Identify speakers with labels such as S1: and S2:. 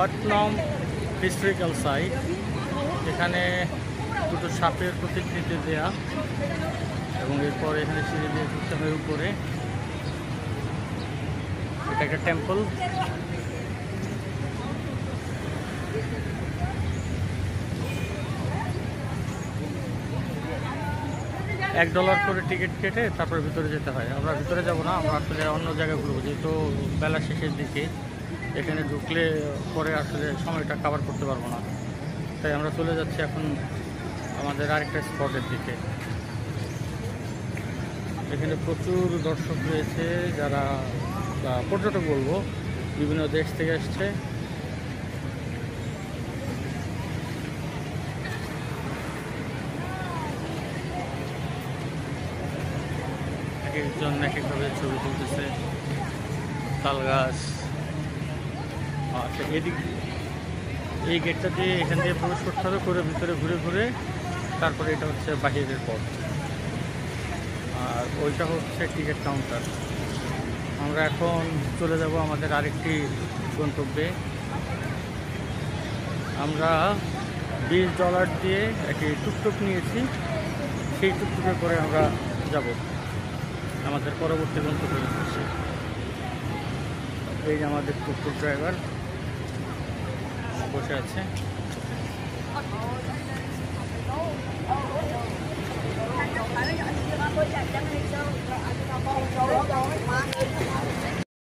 S1: ওয়াটনম historical site. এখানে দুটো সাপের প্রতিকৃতি দেয়া এবং এরপর এখানে সিঁড়ি দিয়ে ঢুকতে হয় উপরে। এটা একটা টেম্পল। $1 করে টিকিট কেটে তারপর ভিতরে যেতে হয়। আমরা ভিতরে যাব না, আমরা আসলে অন্য জায়গায় ঘুরবো, যেহেতু বেলা শেষের দিকে এখানে ঢুকলে পরে আসলে সময়টা কভার করতে পারবো না। তাই আমরা চলে যাচ্ছি এখন আমাদের আরেকটা স্পটের দিকে। এখানে প্রচুর দর্শক রয়েছে, যারা পর্যটক বলবো, বিভিন্ন দেশ থেকে আসছে। এক একজন এক একভাবে ছবি তুলতেছে। তাল গাছ। আচ্ছা, এই গেটটা দিয়ে এখান দিয়ে প্রবেশ করতে হবে, করে ভিতরে ঘুরে ঘুরে তারপরে এটা হচ্ছে বাহিরের পথ, আর ওইটা হচ্ছে টিকিট কাউন্টার। আমরা এখন চলে যাব আমাদের আরেকটি গন্তব্যে। আমরা $20 দিয়ে একটি টুকটুক নিয়েছি, সেই টুকটুকে করে আমরা যাব আমাদের পরবর্তী গন্তব্যের উদ্দেশ্যে। এই যে আমাদের টুকটুক ড্রাইভার বসে আছে।